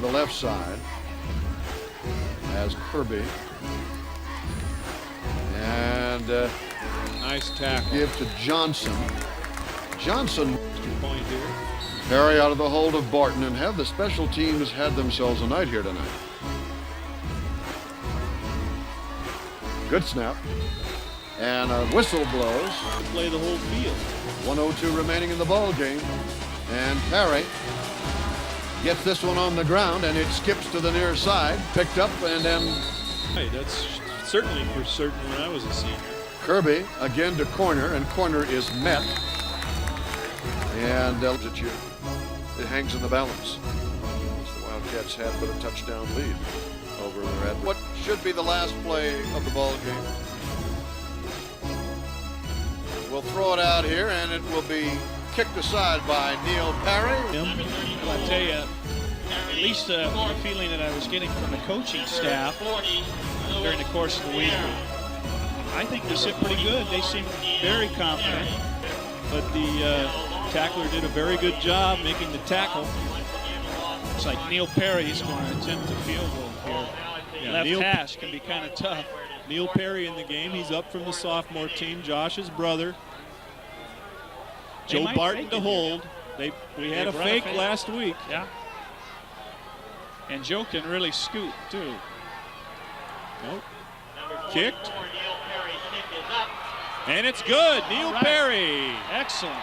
the left side as Kirby. And nice tackle. give to Johnson. Johnson. Point here. Parry out of the hold of Barton, and have the special teams had themselves a night here tonight. Good snap. And a whistle blows. Play the whole field. 1:02 remaining in the ball game. And Parry gets this one on the ground, and it skips to the near side. Picked up, and then Hey, that's certainly for certain when I was a senior. Kirby again to corner, and corner is met. And it hangs in the balance. The Wildcats had but a touchdown lead over their head. What should be the last play of the ball game? We'll throw it out here, and it will be kicked aside by Neil Parry. Well, I tell you, at least the feeling that I was getting from the coaching staff during the course of the week, I think they sit pretty good. They seem very confident, but the tackler did a very good job making the tackle. Looks like Neil Parry's going to attempt a field goal here. Yeah, Left Neil hash can be kind of tough. Neil Parry in the game. He's up from the sophomore team. Josh's brother. Joe Barton to hold. We had a fake last week. Yeah. And Joe can really scoot too. Nope. Kicked. And it's good. Neil Parry. Excellent.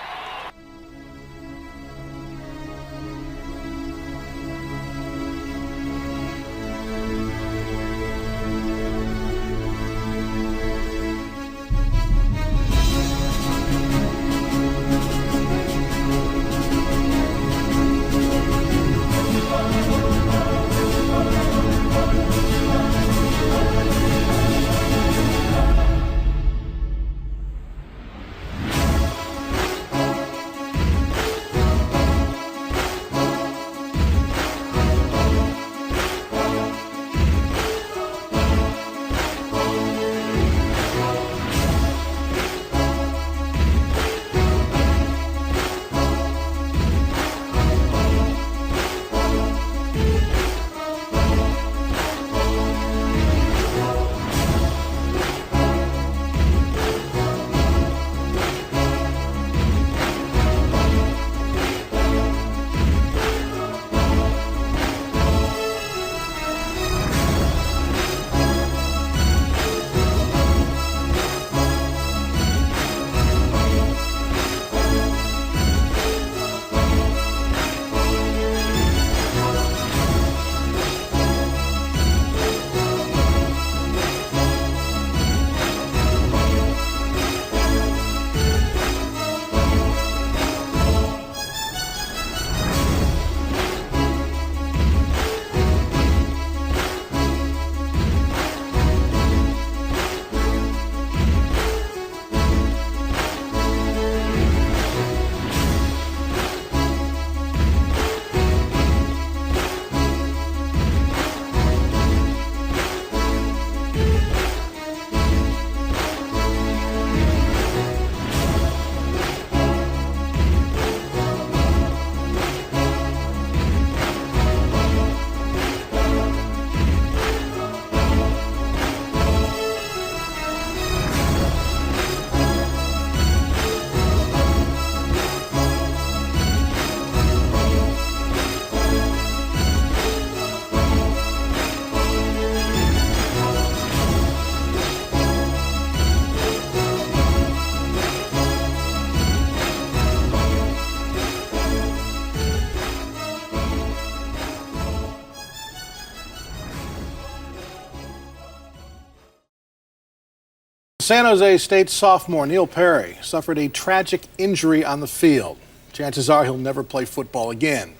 San Jose State sophomore Neil Parry suffered a tragic injury on the field. Chances are he'll never play football again.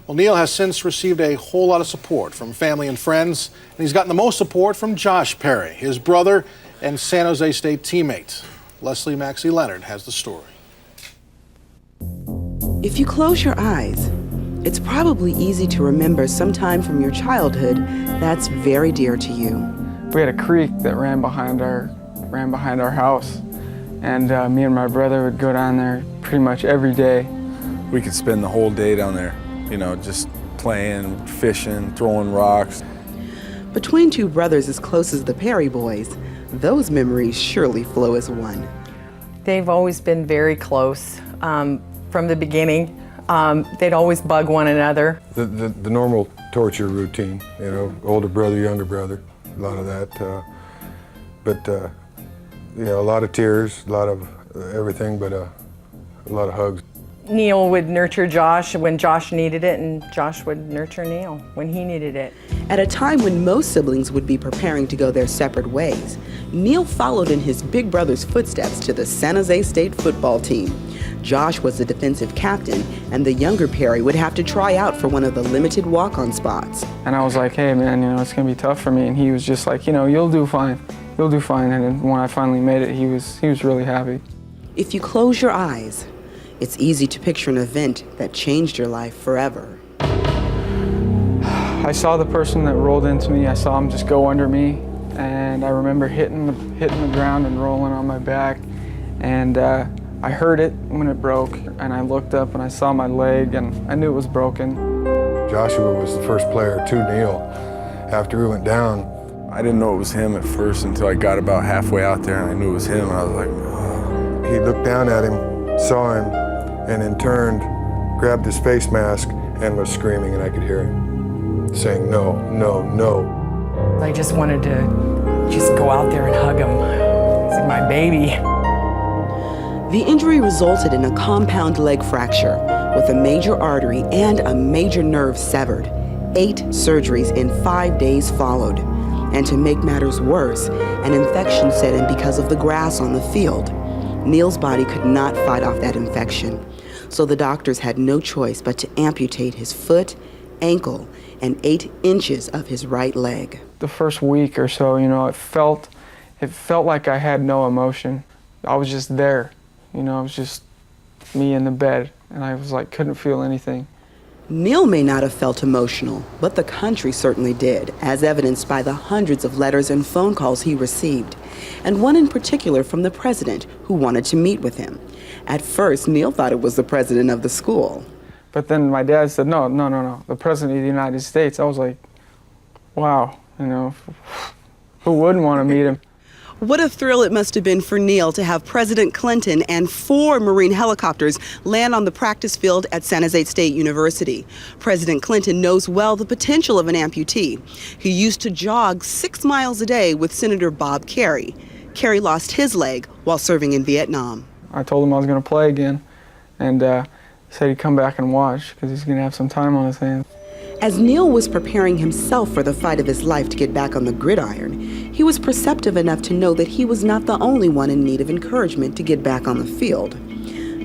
Well, Neil has since received a whole lot of support from family and friends, and he's gotten the most support from Josh Parry, his brother and San Jose State teammate. Leslie Maxey Leonard has the story. If you close your eyes, it's probably easy to remember some time from your childhood that's very dear to you. We had a creek that ran behind our house, and me and my brother would go down there pretty much every day. We could spend the whole day down there, you know, just playing, fishing, throwing rocks. Between two brothers as close as the Parry boys, those memories surely flow as one. They've always been very close from the beginning. They'd always bug one another. The normal torture routine, you know, older brother, younger brother, a lot of that. You know, a lot of tears, a lot of everything, but a lot of hugs. Neil would nurture Josh when Josh needed it, and Josh would nurture Neil when he needed it. At a time when most siblings would be preparing to go their separate ways, Neil followed in his big brother's footsteps to the San Jose State football team. Josh was the defensive captain, and the younger Parry would have to try out for one of the limited walk-on spots. And I was like, hey man, you know, it's gonna be tough for me. And he was just like, you know, you'll do fine. You'll do fine. And then when I finally made it, he was really happy. If you close your eyes, it's easy to picture an event that changed your life forever. I saw the person that rolled into me. I saw him just go under me, and I remember hitting the ground and rolling on my back. And I heard it when it broke, and I looked up and I saw my leg, and I knew it was broken. Joshua was the first player to kneel after he went down. I didn't know it was him at first until I got about halfway out there and I knew it was him, and I was like, oh. He looked down at him, saw him, and then turned, grabbed his face mask, and was screaming, and I could hear him saying, no, no, no. I just wanted to just go out there and hug him. He's like my baby. The injury resulted in a compound leg fracture with a major artery and a major nerve severed. 8 surgeries in 5 days followed. And to make matters worse, an infection set in because of the grass on the field. Neil's body could not fight off that infection, so the doctors had no choice but to amputate his foot, ankle, and 8 inches of his right leg. The first week or so, you know, it felt like I had no emotion. I was just there, you know, it was just me in the bed, and I was like, couldn't feel anything. Neil may not have felt emotional, but the country certainly did, as evidenced by the hundreds of letters and phone calls he received, and one in particular from the president who wanted to meet with him. At first, Neil thought it was the president of the school. But then my dad said, no, the president of the United States. I was like, wow, you know, who wouldn't want to meet him? What a thrill it must have been for Neil to have President Clinton and 4 Marine helicopters land on the practice field at San Jose State University. President Clinton knows well the potential of an amputee. He used to jog 6 miles a day with Senator Bob Kerrey. Kerrey lost his leg while serving in Vietnam. I told him I was going to play again, and he said he'd come back and watch because he's going to have some time on his hands. As Neil was preparing himself for the fight of his life to get back on the gridiron, he was perceptive enough to know that he was not the only one in need of encouragement to get back on the field.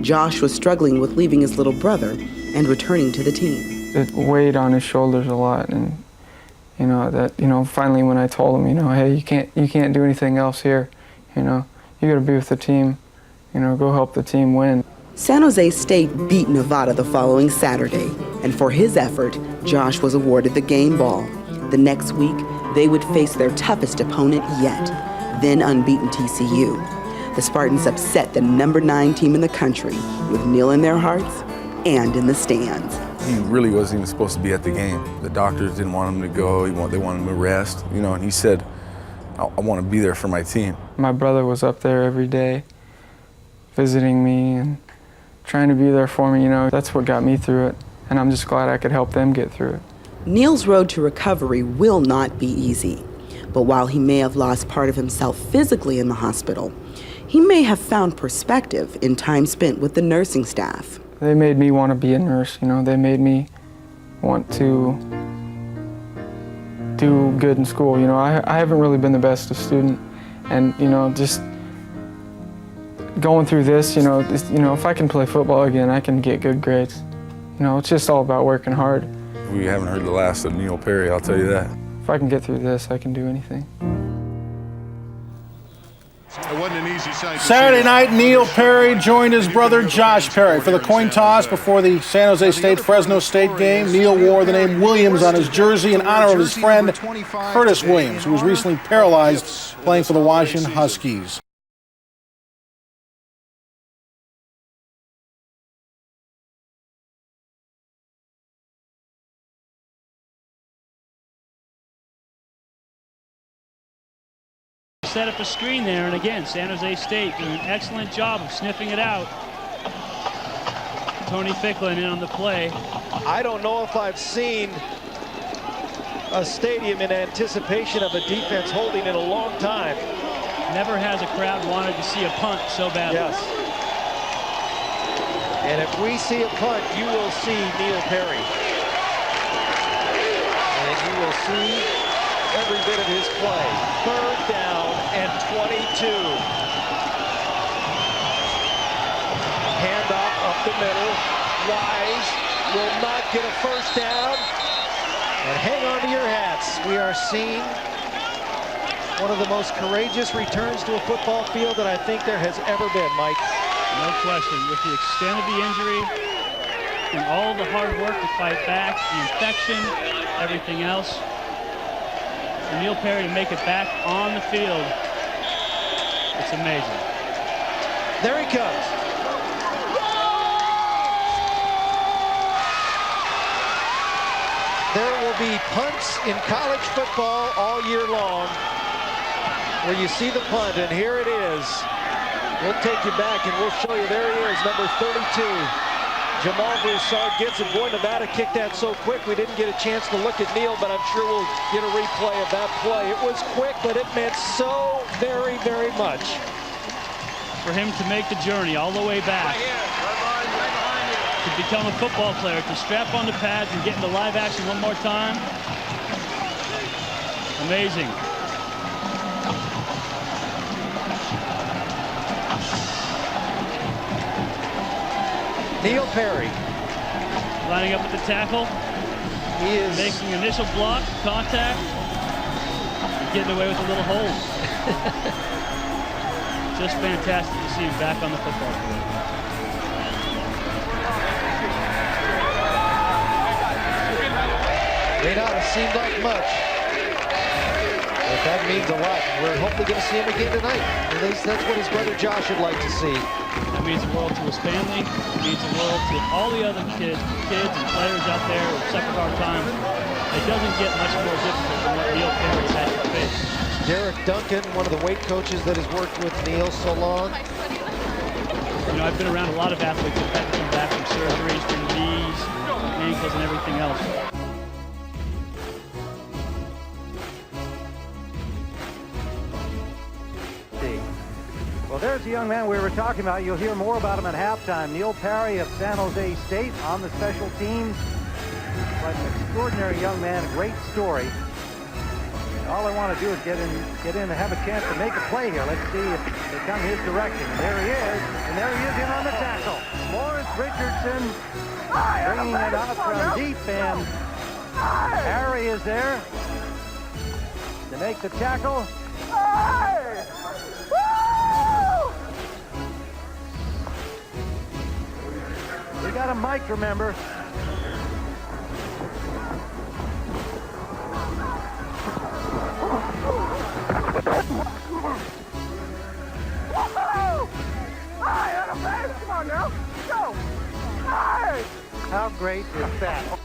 Josh was struggling with leaving his little brother and returning to the team. It weighed on his shoulders a lot, and finally when I told him, hey, you can't do anything else here, you got to be with the team, go help the team win. San Jose State beat Nevada the following Saturday, and for his effort, Josh was awarded the game ball. The next week, they would face their toughest opponent yet, then unbeaten TCU. The Spartans upset the number 9 team in the country, with Neil in their hearts and in the stands. He really wasn't even supposed to be at the game. The doctors didn't want him to go. They wanted him to rest, and he said, I want to be there for my team. My brother was up there every day, visiting me and trying to be there for me, that's what got me through it. And I'm just glad I could help them get through it. Neil's road to recovery will not be easy. But while he may have lost part of himself physically in the hospital, he may have found perspective in time spent with the nursing staff. They made me want to be a nurse, they made me want to do good in school. I haven't really been the best student, and just going through this, if I can play football again, I can get good grades. It's just all about working hard. We haven't heard the last of Neil Parry, I'll tell you that. If I can get through this, I can do anything. Saturday night, Neil Parry joined his brother Josh Parry for the coin toss before the San Jose State-Fresno State game. Neil wore the name Williams on his jersey in honor of his friend Curtis Williams, who was recently paralyzed playing for the Washington Huskies. set up a screen there, and again, San Jose State doing an excellent job of sniffing it out. Tony Ficklin in on the play. I don't know if I've seen a stadium in anticipation of a defense holding in a long time. Never has a crowd wanted to see a punt so badly. Yes. And if we see a punt, you will see Neil Parry. And you will see every bit of his play. 3rd down and 22. Handoff up the middle. Wise will not get a first down. And hang on to your hats. We are seeing one of the most courageous returns to a football field that I think there has ever been, Mike. No question. With the extent of the injury and all the hard work to fight back, the infection, everything else, for Neil Parry to make it back on the field, it's amazing. There he comes. There will be punts in college football all year long where you see the punt, and here it is. We'll take you back and we'll show you. There he is, number 32. Jamal Broussard gets it. Boy, Nevada kicked that so quick we didn't get a chance to look at Neil, but I'm sure we'll get a replay of that play. It was quick, but it meant so very, very much. For him to make the journey all the way back, to become a football player, to strap on the pads and get into live action one more time. Amazing. Neil Parry. Lining up at the tackle. He is making initial block, contact, getting away with a little hold. Just fantastic to see him back on the football field. May not have seemed like much, but that means a lot. We're hopefully going to see him again tonight. At least that's what his brother Josh would like to see. That means the world to his family. It means the world to all the other kids and players out there who suffered hard times. It doesn't get much more difficult than what Neil Parry's had to face. Derek Duncan, one of the weight coaches that has worked with Neil so long. You know, I've been around a lot of athletes who've had to come back from surgeries, from knees, ankles, and everything else. Well, there's the young man we were talking about. You'll hear more about him at halftime. Neil Parry of San Jose State on the special teams. But an extraordinary young man, a great story. All I want to do is get in and have a chance to make a play here. Let's see if they come his direction. There he is, and there he is in on the tackle. Lawrence Richardson bringing it out from deep, and Parry is there to make the tackle. We got a mic, remember. Come on now, go! How great is that?